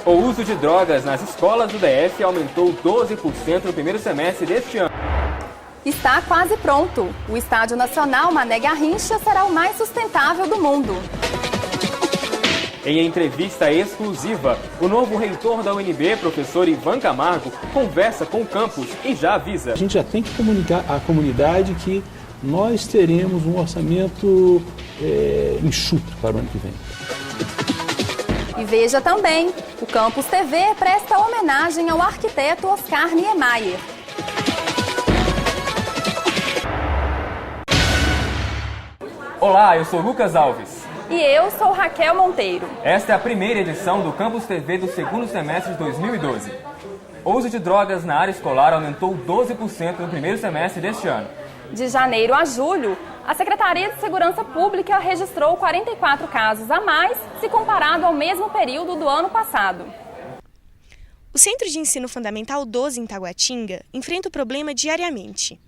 O uso de drogas nas escolas do DF aumentou 12% no primeiro semestre deste ano. Está quase pronto. O Estádio Nacional Mané Garrincha será o mais sustentável do mundo. Em entrevista exclusiva, o novo reitor da UNB, professor Ivan Camargo, conversa com o campus e já avisa. A gente já tem que comunicar à comunidade que nós teremos um orçamento enxuto para o ano que vem. E veja também, o Campus TV presta homenagem ao arquiteto Oscar Niemeyer. Olá, eu sou Lucas Alves. E eu sou Raquel Monteiro. Esta é a primeira edição do Campus TV do segundo semestre de 2012. O uso de drogas na área escolar aumentou 12% no primeiro semestre deste ano. De janeiro a julho, a Secretaria de Segurança Pública registrou 44 casos a mais, se comparado ao mesmo período do ano passado. O Centro de Ensino Fundamental 12 em Taguatinga enfrenta o problema diariamente.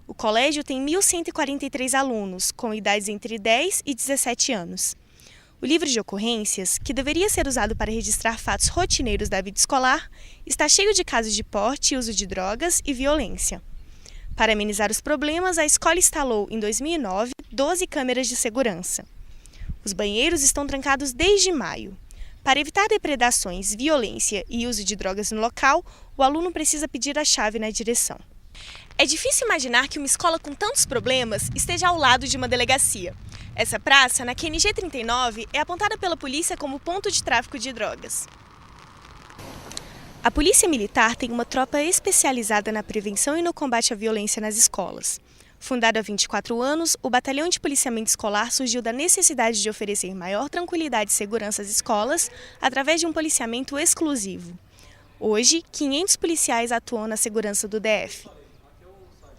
O colégio tem 1.143 alunos, com idades entre 10 e 17 anos. O livro de ocorrências, que deveria ser usado para registrar fatos rotineiros da vida escolar, está cheio de casos de porte e uso de drogas e violência. Para amenizar os problemas, a escola instalou, em 2009, 12 câmeras de segurança. Os banheiros estão trancados desde maio. Para evitar depredações, violência e uso de drogas no local, o aluno precisa pedir a chave na direção. É difícil imaginar que uma escola com tantos problemas esteja ao lado de uma delegacia. Essa praça, na QNG 39, é apontada pela polícia como ponto de tráfico de drogas. A Polícia Militar tem uma tropa especializada na prevenção e no combate à violência nas escolas. Fundado há 24 anos, o Batalhão de Policiamento Escolar surgiu da necessidade de oferecer maior tranquilidade e segurança às escolas através de um policiamento exclusivo. Hoje, 500 policiais atuam na segurança do DF.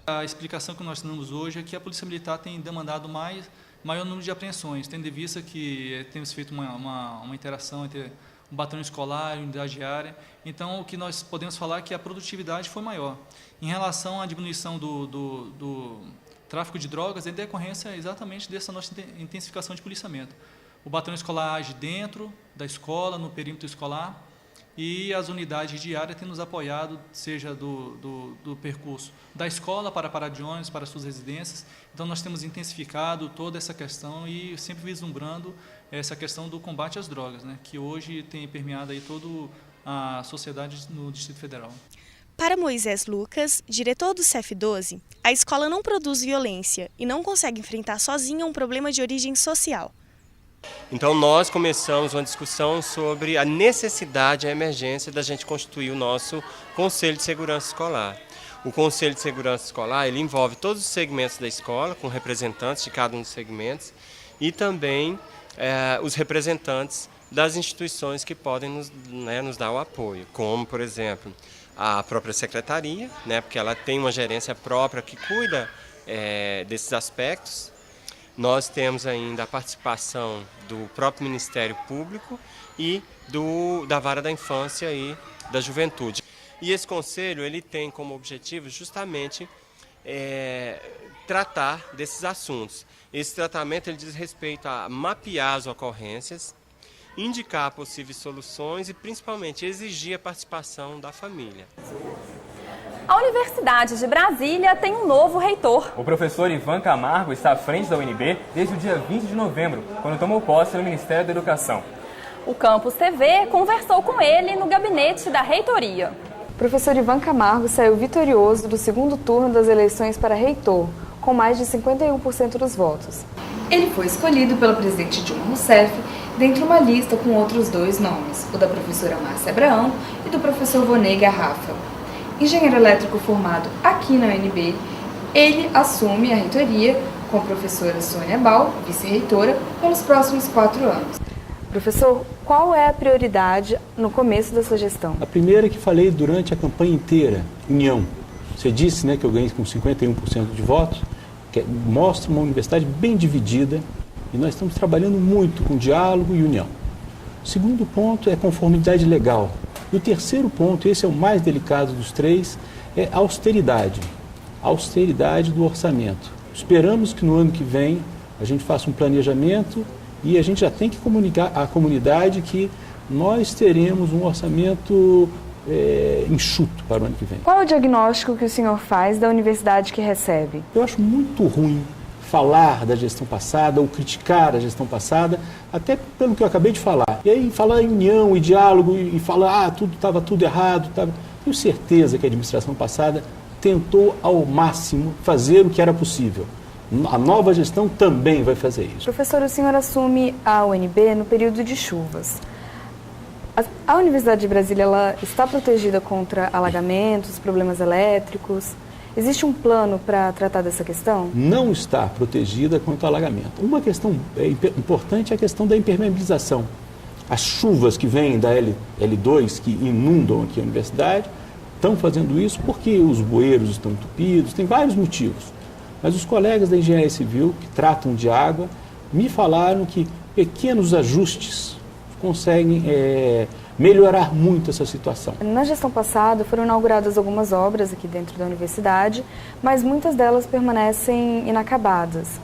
A explicação que nós temos hoje é que a Polícia Militar tem demandado maior número de apreensões, tendo em vista que temos feito uma interação entre o batalhão escolar e a unidade diária. Então, o que nós podemos falar é que a produtividade foi maior. Em relação à diminuição do tráfico de drogas, é decorrência exatamente dessa nossa intensificação de policiamento. O batalhão escolar age dentro da escola, no perímetro escolar, e as unidades diárias têm nos apoiado, seja do percurso da escola para a parada de ônibus, para as suas residências. Então, nós temos intensificado toda essa questão e sempre vislumbrando essa questão do combate às drogas, né, que hoje tem permeado aí toda a sociedade no Distrito Federal. Para Moisés Lucas, diretor do CEF12, a escola não produz violência e não consegue enfrentar sozinha um problema de origem social. Então nós começamos uma discussão sobre a necessidade, a emergência da gente constituir o nosso Conselho de Segurança Escolar. O Conselho de Segurança Escolar ele envolve todos os segmentos da escola, com representantes de cada um dos segmentos, e também os representantes das instituições que podem nos dar o apoio, como, por exemplo, a própria secretaria, porque ela tem uma gerência própria que cuida desses aspectos. Nós temos ainda a participação do próprio Ministério Público e da Vara da Infância e da Juventude. E esse conselho ele tem como objetivo justamente tratar desses assuntos. Esse tratamento ele diz respeito a mapear as ocorrências, indicar possíveis soluções e principalmente exigir a participação da família. A Universidade de Brasília tem um novo reitor. O professor Ivan Camargo está à frente da UNB desde o dia 20 de novembro, quando tomou posse no Ministério da Educação. O Campus TV conversou com ele no gabinete da reitoria. O professor Ivan Camargo saiu vitorioso do segundo turno das eleições para reitor, com mais de 51% dos votos. Ele foi escolhido pelo presidente Dilma Rousseff dentre uma lista com outros 2 nomes, o da professora Márcia Abraão e do professor Vonei Garrafa. Engenheiro elétrico formado aqui na UNB, ele assume a reitoria com a professora Sônia Bal, vice-reitora, pelos próximos 4 anos. Professor, qual é a prioridade no começo da sua gestão? A primeira que falei durante a campanha inteira, união. Você disse que eu ganhei com 51% de votos, que mostra uma universidade bem dividida e nós estamos trabalhando muito com diálogo e união. O segundo ponto é conformidade legal. E o terceiro ponto, esse é o mais delicado dos 3, é austeridade. Austeridade do orçamento. Esperamos que no ano que vem a gente faça um planejamento e a gente já tem que comunicar à comunidade que nós teremos um orçamento enxuto para o ano que vem. Qual é o diagnóstico que o senhor faz da universidade que recebe? Eu acho muito ruim falar da gestão passada ou criticar a gestão passada, até pelo que eu acabei de falar. E aí falar em união e diálogo e falar, estava tudo errado. Tenho certeza que a administração passada tentou ao máximo fazer o que era possível. A nova gestão também vai fazer isso. Professor, o senhor assume a UNB no período de chuvas. A Universidade de Brasília ela está protegida contra alagamentos, problemas elétricos? Existe um plano para tratar dessa questão? Não está protegida contra alagamento. Uma questão importante é a questão da impermeabilização. As chuvas que vêm da L2, que inundam aqui a universidade, estão fazendo isso porque os bueiros estão entupidos, tem vários motivos. Mas os colegas da Engenharia Civil, que tratam de água, me falaram que pequenos ajustes conseguem melhorar muito essa situação. Na gestão passada foram inauguradas algumas obras aqui dentro da universidade, mas muitas delas permanecem inacabadas.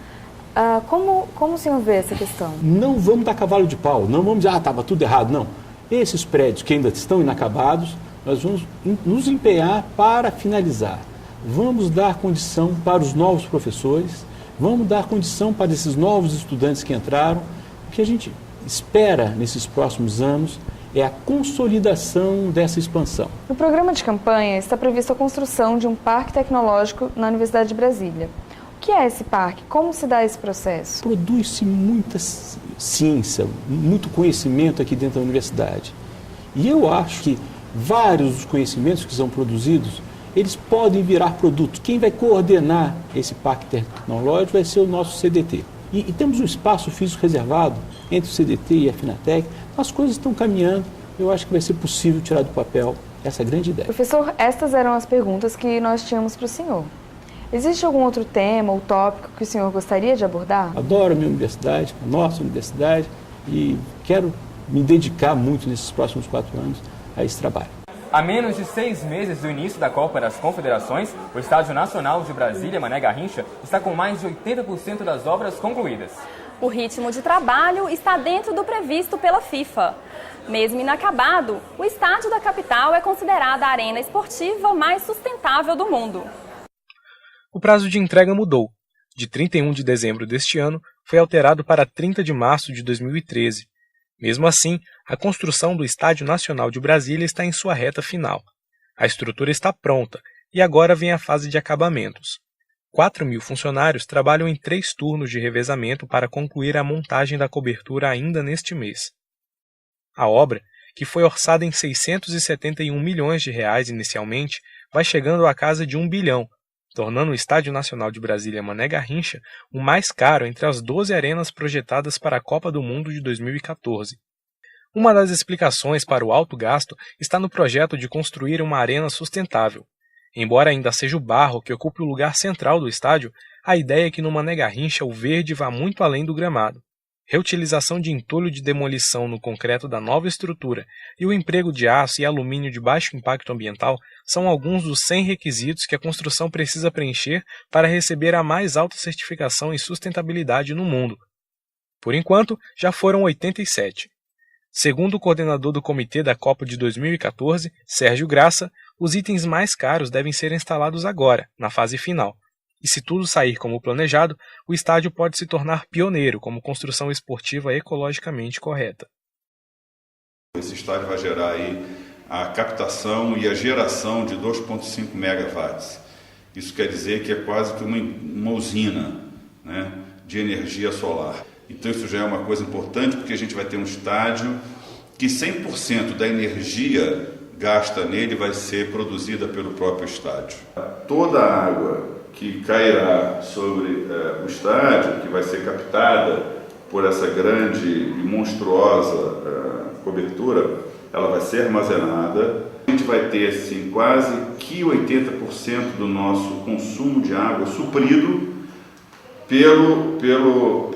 Como o senhor vê essa questão? Não vamos dar cavalo de pau, não vamos dizer, estava tudo errado, não. Esses prédios que ainda estão inacabados, nós vamos nos empenhar para finalizar. Vamos dar condição para os novos professores, vamos dar condição para esses novos estudantes que entraram. O que a gente espera nesses próximos anos é a consolidação dessa expansão. No programa de campanha está prevista a construção de um parque tecnológico na Universidade de Brasília. O que é esse parque? Como se dá esse processo? Produz-se muita ciência, muito conhecimento aqui dentro da universidade. E eu acho que vários dos conhecimentos que são produzidos, eles podem virar produtos. Quem vai coordenar esse parque tecnológico vai ser o nosso CDT. E temos um espaço físico reservado entre o CDT e a Finatec. As coisas estão caminhando, eu acho que vai ser possível tirar do papel essa grande ideia. Professor, estas eram as perguntas que nós tínhamos para o senhor. Existe algum outro tema ou tópico que o senhor gostaria de abordar? Adoro a minha universidade, a nossa universidade, e quero me dedicar muito nesses próximos 4 anos a esse trabalho. A menos de 6 meses do início da Copa das Confederações, o Estádio Nacional de Brasília, Mané Garrincha, está com mais de 80% das obras concluídas. O ritmo de trabalho está dentro do previsto pela FIFA. Mesmo inacabado, o estádio da capital é considerado a arena esportiva mais sustentável do mundo. O prazo de entrega mudou. De 31 de dezembro deste ano, foi alterado para 30 de março de 2013. Mesmo assim, a construção do Estádio Nacional de Brasília está em sua reta final. A estrutura está pronta e agora vem a fase de acabamentos. 4.000 funcionários trabalham em 3 turnos de revezamento para concluir a montagem da cobertura ainda neste mês. A obra, que foi orçada em 671 milhões de reais inicialmente, vai chegando à casa de 1 bilhão, tornando o Estádio Nacional de Brasília Mané Garrincha o mais caro entre as 12 arenas projetadas para a Copa do Mundo de 2014. Uma das explicações para o alto gasto está no projeto de construir uma arena sustentável. Embora ainda seja o barro que ocupe o lugar central do estádio, a ideia é que no Mané Garrincha o verde vá muito além do gramado. Reutilização de entulho de demolição no concreto da nova estrutura e o emprego de aço e alumínio de baixo impacto ambiental são alguns dos 100 requisitos que a construção precisa preencher para receber a mais alta certificação em sustentabilidade no mundo. Por enquanto, já foram 87. Segundo o coordenador do comitê da Copa de 2014, Sérgio Graça, os itens mais caros devem ser instalados agora, na fase final. E se tudo sair como planejado, o estádio pode se tornar pioneiro como construção esportiva ecologicamente correta. Esse estádio vai gerar aí a captação e a geração de 2,5 megawatts. Isso quer dizer que é quase que uma usina, né, de energia solar. Então isso já é uma coisa importante, porque a gente vai ter um estádio que 100% da energia gasta nele vai ser produzida pelo próprio estádio. Toda a água que cairá sobre o estádio, que vai ser captada por essa grande e monstruosa cobertura, ela vai ser armazenada. A gente vai ter assim, quase que 80% do nosso consumo de água suprido pelo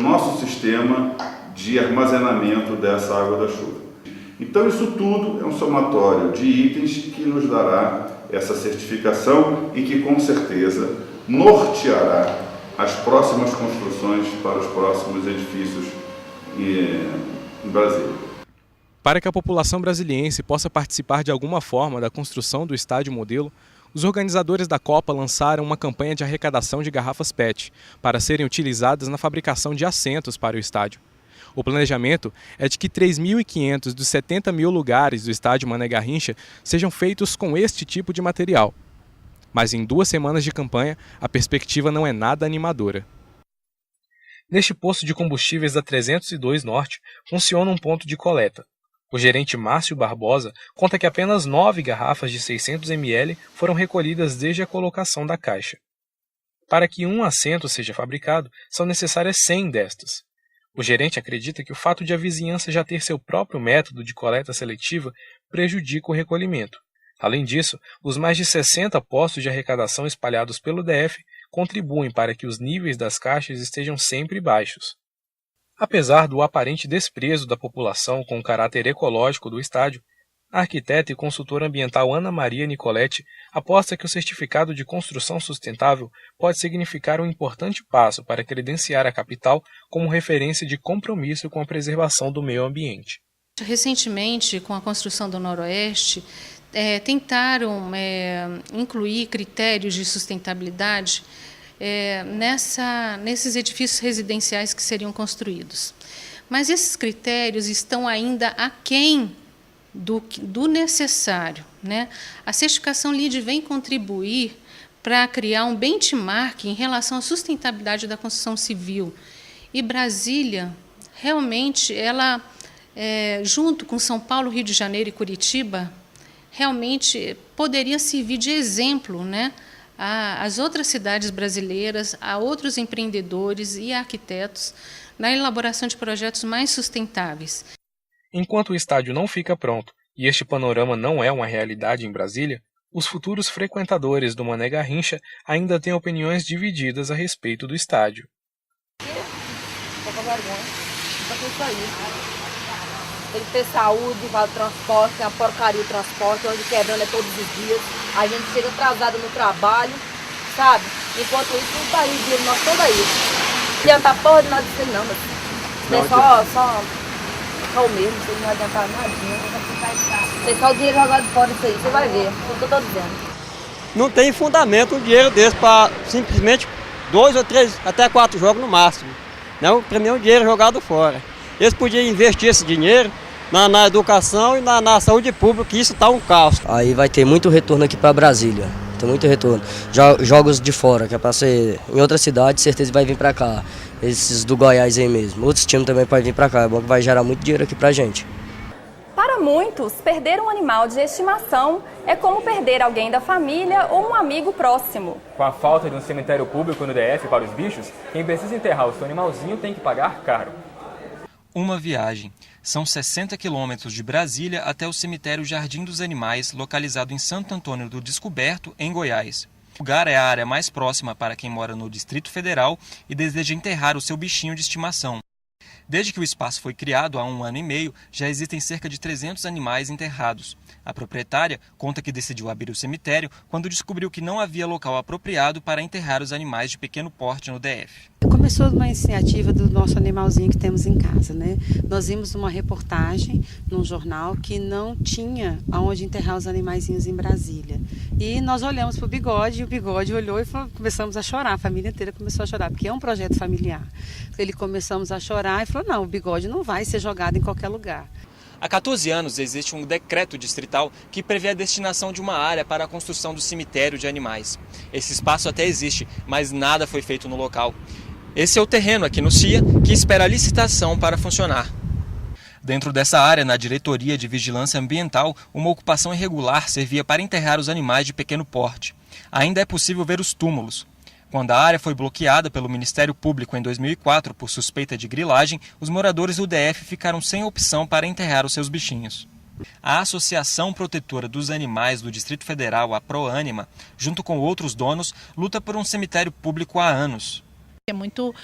nosso sistema de armazenamento dessa água da chuva. Então isso tudo é um somatório de itens que nos dará essa certificação e que com certeza norteará as próximas construções para os próximos edifícios em Brasília. Para que a população brasiliense possa participar de alguma forma da construção do estádio modelo, os organizadores da Copa lançaram uma campanha de arrecadação de garrafas PET para serem utilizadas na fabricação de assentos para o estádio. O planejamento é de que 3.500 dos 70 mil lugares do estádio Mané Garrincha sejam feitos com este tipo de material. Mas em 2 semanas de campanha, a perspectiva não é nada animadora. Neste posto de combustíveis da 302 Norte, funciona um ponto de coleta. O gerente Márcio Barbosa conta que apenas 9 garrafas de 600 ml foram recolhidas desde a colocação da caixa. Para que um assento seja fabricado, são necessárias 100 destas. O gerente acredita que o fato de a vizinhança já ter seu próprio método de coleta seletiva prejudica o recolhimento. Além disso, os mais de 60 postos de arrecadação espalhados pelo DF contribuem para que os níveis das caixas estejam sempre baixos. Apesar do aparente desprezo da população com o caráter ecológico do estádio, a arquiteta e consultora ambiental Ana Maria Nicoletti aposta que o certificado de construção sustentável pode significar um importante passo para credenciar a capital como referência de compromisso com a preservação do meio ambiente. Recentemente, com a construção do Noroeste, tentaram incluir critérios de sustentabilidade nesses edifícios residenciais que seriam construídos. Mas esses critérios estão ainda aquém do necessário, né? A certificação LEED vem contribuir para criar um benchmark em relação à sustentabilidade da construção civil. E Brasília, realmente, ela, junto com São Paulo, Rio de Janeiro e Curitiba, realmente poderia servir de exemplo, né, às outras cidades brasileiras, a outros empreendedores e arquitetos na elaboração de projetos mais sustentáveis. Enquanto o estádio não fica pronto e este panorama não é uma realidade em Brasília, os futuros frequentadores do Mané Garrincha ainda têm opiniões divididas a respeito do estádio. Tem que ter saúde, vale transporte, tem a porcaria do transporte, onde quebrando todos os dias. A gente chega atrasado no trabalho, sabe? Enquanto isso, não tá aí, o dinheiro nosso todo aí. Não adianta porra de nada disso não, mas é só o mesmo, você não vai adiantar nadinha. Tem só o dinheiro jogado fora disso aí, você vai ver, o que eu tô dizendo. Não tem fundamento um dinheiro desse para simplesmente 2 ou 3, até 4 jogos no máximo. Não, para mim é um dinheiro jogado fora. Eles podiam investir esse dinheiro na educação e na saúde pública, que isso está um caos. Aí vai ter muito retorno aqui para Brasília, tem muito retorno. Jogos de fora, que é para ser em outra cidade, certeza vai vir para cá. Esses do Goiás aí mesmo. Outros times também podem vir para cá, é bom que vai gerar muito dinheiro aqui para a gente. Para muitos, perder um animal de estimação é como perder alguém da família ou um amigo próximo. Com a falta de um cemitério público no DF para os bichos, quem precisa enterrar o seu animalzinho tem que pagar caro. Uma viagem. São 60 quilômetros de Brasília até o cemitério Jardim dos Animais, localizado em Santo Antônio do Descoberto, em Goiás. O lugar é a área mais próxima para quem mora no Distrito Federal e deseja enterrar o seu bichinho de estimação. Desde que o espaço foi criado há 1 ano e meio, já existem cerca de 300 animais enterrados. A proprietária conta que decidiu abrir o cemitério quando descobriu que não havia local apropriado para enterrar os animais de pequeno porte no DF. Começou uma iniciativa do nosso animalzinho que temos em casa, né? Nós vimos uma reportagem num jornal que não tinha aonde enterrar os animaizinhos em Brasília. E nós olhamos para o Bigode, e o Bigode olhou e começamos a chorar, a família inteira começou a chorar, porque é um projeto familiar. Começamos a chorar e falou, não, o Bigode não vai ser jogado em qualquer lugar. Há 14 anos existe um decreto distrital que prevê a destinação de uma área para a construção do cemitério de animais. Esse espaço até existe, mas nada foi feito no local. Esse é o terreno aqui no CIA que espera a licitação para funcionar. Dentro dessa área, na Diretoria de Vigilância Ambiental, uma ocupação irregular servia para enterrar os animais de pequeno porte. Ainda é possível ver os túmulos. Quando a área foi bloqueada pelo Ministério Público em 2004 por suspeita de grilagem, os moradores do DF ficaram sem opção para enterrar os seus bichinhos. A Associação Protetora dos Animais do Distrito Federal, a ProAnima, junto com outros donos, luta por um cemitério público há anos. É muito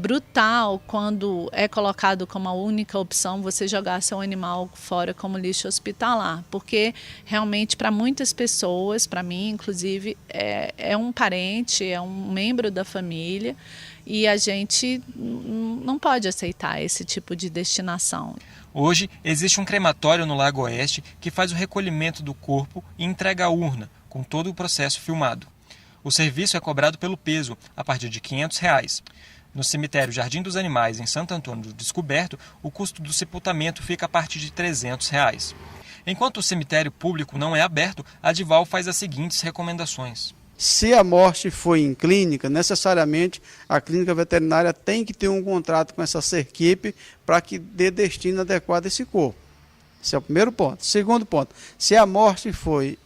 brutal quando é colocado como a única opção você jogar seu animal fora como lixo hospitalar, porque realmente para muitas pessoas, para mim inclusive, é um parente, é um membro da família e a gente não pode aceitar esse tipo de destinação. Hoje existe um crematório no Lago Oeste que faz o recolhimento do corpo e entrega a urna, com todo o processo filmado. O serviço é cobrado pelo peso, a partir de R$ 500. No cemitério Jardim dos Animais, em Santo Antônio do Descoberto, o custo do sepultamento fica a partir de R$ 300. Enquanto o cemitério público não é aberto, a Dival faz as seguintes recomendações. Se a morte foi em clínica, necessariamente a clínica veterinária tem que ter um contrato com essa Serquipe para que dê destino adequado a esse corpo. Esse é o primeiro ponto. Segundo ponto, se a morte foi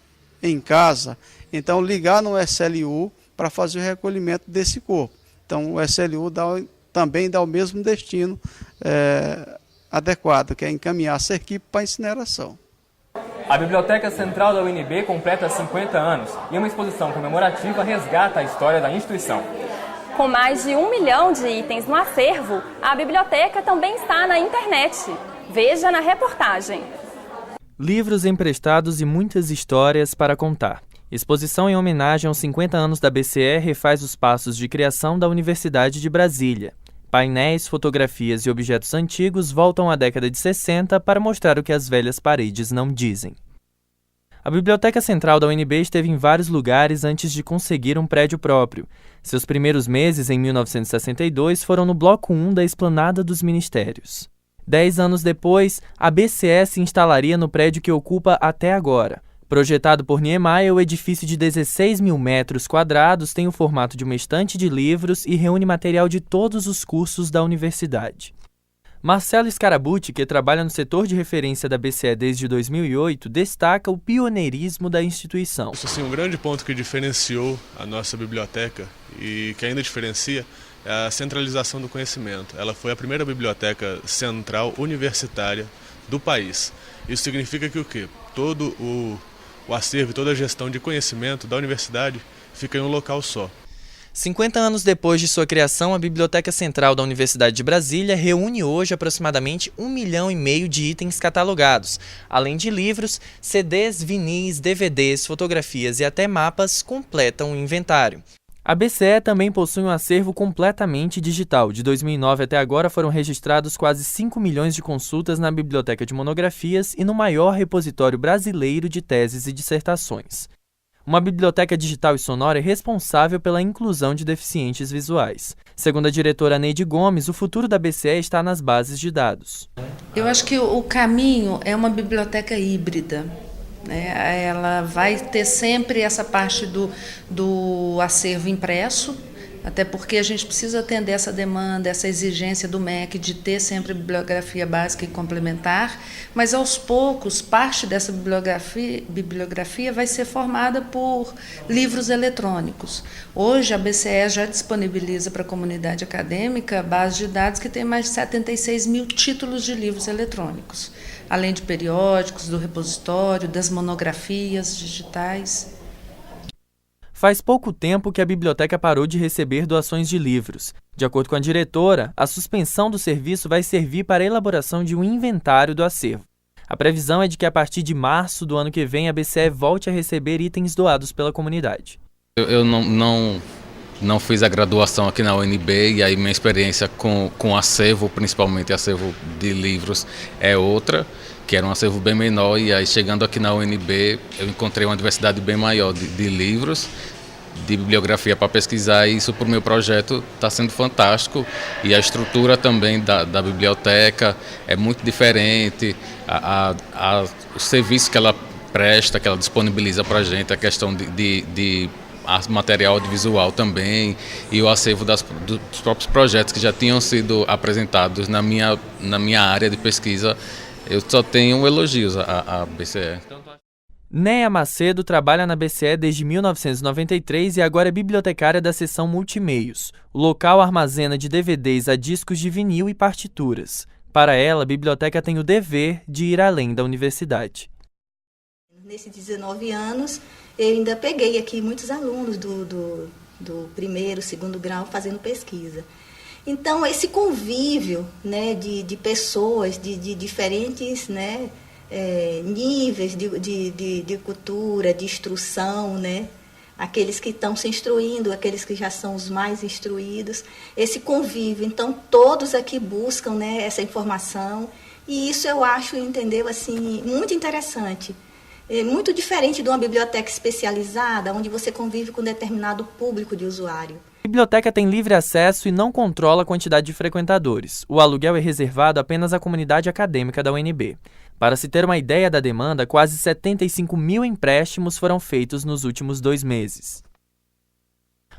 em casa, então ligar no SLU para fazer o recolhimento desse corpo. Então o SLU também dá o mesmo destino adequado, que é encaminhar a Serquipe para incineração. A Biblioteca Central da UNB completa 50 anos e uma exposição comemorativa resgata a história da instituição. Com mais de 1 milhão de itens no acervo, a biblioteca também está na internet. Veja na reportagem. Livros emprestados e muitas histórias para contar. Exposição em homenagem aos 50 anos da BCE refaz os passos de criação da Universidade de Brasília. Painéis, fotografias e objetos antigos voltam à década de 60 para mostrar o que as velhas paredes não dizem. A Biblioteca Central da UNB esteve em vários lugares antes de conseguir um prédio próprio. Seus primeiros meses, em 1962, foram no Bloco 1 da Esplanada dos Ministérios. 10 anos depois, a BCE se instalaria no prédio que ocupa até agora. Projetado por Niemeyer, o edifício de 16 mil metros quadrados tem o formato de uma estante de livros e reúne material de todos os cursos da universidade. Marcelo Scarabucci, que trabalha no setor de referência da BCE desde 2008, destaca o pioneirismo da instituição. Assim, um grande ponto que diferenciou a nossa biblioteca e que ainda diferencia é a centralização do conhecimento. Ela foi a primeira biblioteca central universitária do país. Isso significa que o quê? Todo o acervo e toda a gestão de conhecimento da universidade fica em um local só. 50 anos depois de sua criação, a Biblioteca Central da Universidade de Brasília reúne hoje aproximadamente 1,5 milhão de itens catalogados. Além de livros, CDs, vinis, DVDs, fotografias e até mapas completam o inventário. A BCE também possui um acervo completamente digital. De 2009 até agora foram registrados quase 5 milhões de consultas na Biblioteca de Monografias e no maior repositório brasileiro de teses e dissertações. Uma biblioteca digital e sonora é responsável pela inclusão de deficientes visuais. Segundo a diretora Neide Gomes, o futuro da BCE está nas bases de dados. Eu acho que o caminho é uma biblioteca híbrida. Ela vai ter sempre essa parte do acervo impresso, até porque a gente precisa atender essa demanda, essa exigência do MEC de ter sempre bibliografia básica e complementar, mas aos poucos parte dessa bibliografia vai ser formada por livros eletrônicos. Hoje a BCE já disponibiliza para a comunidade acadêmica base de dados que tem mais de 76 mil títulos de livros eletrônicos, além de periódicos, do repositório, das monografias digitais. Faz pouco tempo que a biblioteca parou de receber doações de livros. De acordo com a diretora, a suspensão do serviço vai servir para a elaboração de um inventário do acervo. A previsão é de que a partir de março do ano que vem a BCE volte a receber itens doados pela comunidade. Eu não fiz a graduação aqui na UNB e aí minha experiência com acervo, principalmente acervo de livros, é outra, que era um acervo bem menor, e aí chegando aqui na UNB eu encontrei uma diversidade bem maior de livros, de bibliografia para pesquisar, e isso para o meu projeto está sendo fantástico, e a estrutura também da biblioteca é muito diferente, o serviço que ela presta, que ela disponibiliza para a gente, a questão de material audiovisual também, e o acervo dos próprios projetos que já tinham sido apresentados na minha área de pesquisa, eu só tenho elogios à BCE. Néia Macedo trabalha na BCE desde 1993 e agora é bibliotecária da seção Multimeios. O local armazena de DVDs a discos de vinil e partituras. Para ela, a biblioteca tem o dever de ir além da universidade. Nesses 19 anos, eu ainda peguei aqui muitos alunos do primeiro, segundo grau, fazendo pesquisa. Então, esse convívio, né, de pessoas de diferentes, né, níveis de cultura, de instrução, né, aqueles que estão se instruindo, aqueles que já são os mais instruídos, esse convívio. Então, todos aqui buscam, né, essa informação, e isso eu acho, entendeu, assim, muito interessante. É muito diferente de uma biblioteca especializada, onde você convive com um determinado público de usuário. A biblioteca tem livre acesso e não controla a quantidade de frequentadores. O aluguel é reservado apenas à comunidade acadêmica da UNB. Para se ter uma ideia da demanda, quase 75 mil empréstimos foram feitos nos últimos 2 meses.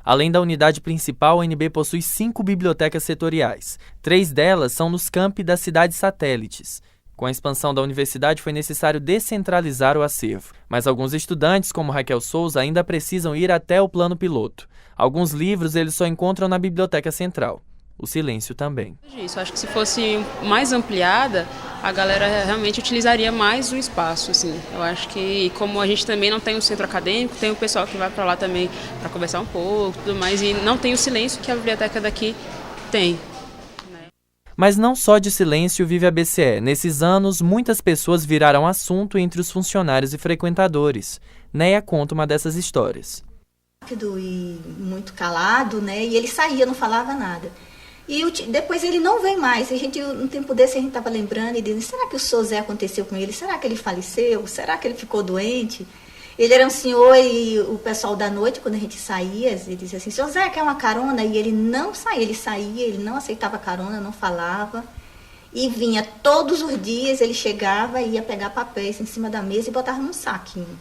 Além da unidade principal, a UNB possui 5 bibliotecas setoriais. 3 delas são nos campi das cidades satélites. Com a expansão da universidade, foi necessário descentralizar o acervo. Mas alguns estudantes, como Raquel Souza, ainda precisam ir até o plano piloto. Alguns livros eles só encontram na biblioteca central. O silêncio também. Isso, acho que se fosse mais ampliada, a galera realmente utilizaria mais o espaço, assim. Eu acho que, como a gente também não tem um centro acadêmico, tem o pessoal que vai para lá também para conversar um pouco, tudo mais, e não tem o silêncio que a biblioteca daqui tem. Mas não só de silêncio vive a BCE. Nesses anos, muitas pessoas viraram assunto entre os funcionários e frequentadores. Neia conta uma dessas histórias. Rápido e muito calado, né? E ele saía, não falava nada. E depois ele não vem mais. Um tempo desse a gente estava lembrando e dizendo, será que o Sr. Zé aconteceu com ele? Será que ele faleceu? Será que ele ficou doente? Ele era um senhor e o pessoal da noite, quando a gente saía, ele dizia assim, Sr. Zé, quer uma carona? E ele não saía, ele não aceitava carona, não falava. E vinha todos os dias, ele chegava e ia pegar papéis em cima da mesa e botava num saquinho.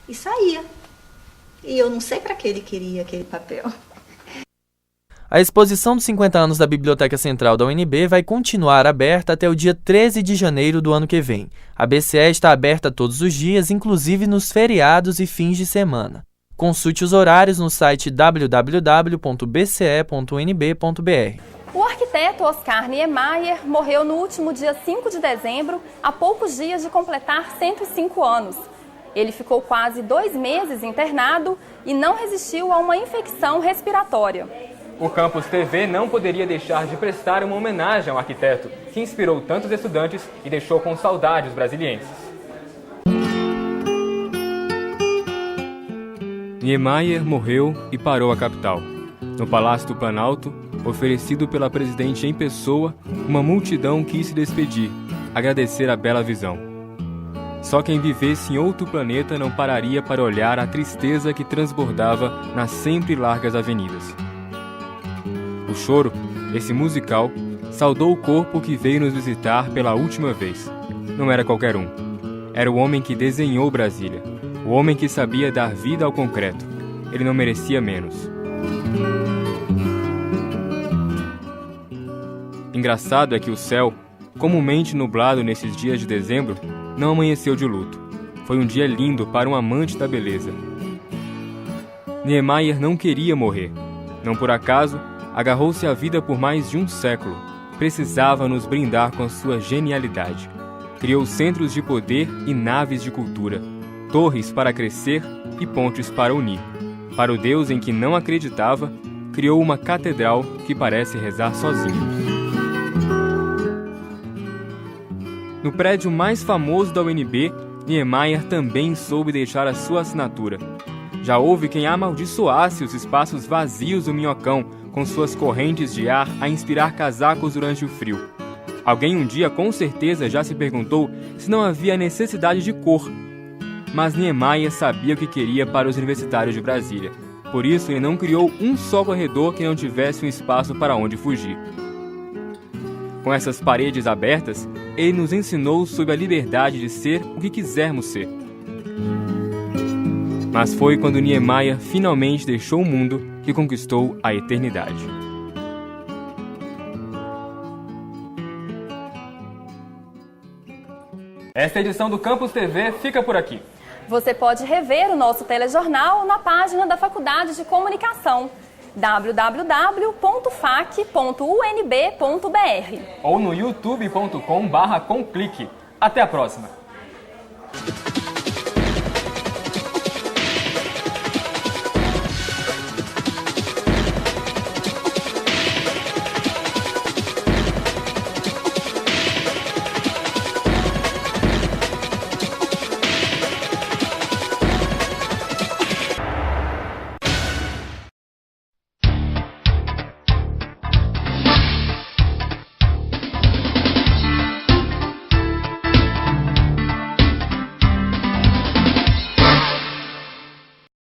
E saía. E eu não sei para que ele queria aquele papel. A exposição dos 50 anos da Biblioteca Central da UNB vai continuar aberta até o dia 13 de janeiro do ano que vem. A BCE está aberta todos os dias, inclusive nos feriados e fins de semana. Consulte os horários no site www.bce.unb.br. O arquiteto Oscar Niemeyer morreu no último dia 5 de dezembro, a poucos dias de completar 105 anos. Ele ficou quase 2 meses internado e não resistiu a uma infecção respiratória. O Campus TV não poderia deixar de prestar uma homenagem ao arquiteto, que inspirou tantos estudantes e deixou com saudade os brasilienses. Niemeyer morreu e parou a capital. No Palácio do Planalto, oferecido pela presidente em pessoa, uma multidão quis se despedir, agradecer a bela visão. Só quem vivesse em outro planeta não pararia para olhar a tristeza que transbordava nas sempre largas avenidas. O choro, esse musical, saudou o corpo que veio nos visitar pela última vez. Não era qualquer um. Era o homem que desenhou Brasília. O homem que sabia dar vida ao concreto. Ele não merecia menos. Engraçado é que o céu, comumente nublado nesses dias de dezembro, não amanheceu de luto. Foi um dia lindo para um amante da beleza. Niemeyer não queria morrer. Não por acaso, agarrou-se à vida por mais de um século. Precisava nos brindar com sua genialidade. Criou centros de poder e naves de cultura, torres para crescer e pontes para unir. Para o Deus em que não acreditava, criou uma catedral que parece rezar sozinho. No prédio mais famoso da UNB, Niemeyer também soube deixar a sua assinatura. Já houve quem amaldiçoasse os espaços vazios do Minhocão, com suas correntes de ar a inspirar casacos durante o frio. Alguém um dia com certeza já se perguntou se não havia necessidade de cor. Mas Niemeyer sabia o que queria para os universitários de Brasília. Por isso, ele não criou um só corredor que não tivesse um espaço para onde fugir. Com essas paredes abertas, ele nos ensinou sobre a liberdade de ser o que quisermos ser. Mas foi quando Niemeyer finalmente deixou o mundo que conquistou a eternidade. Esta edição do Campus TV fica por aqui. Você pode rever o nosso telejornal na página da Faculdade de Comunicação, www.fac.unb.br ou no youtube.com/comclique. Até a próxima!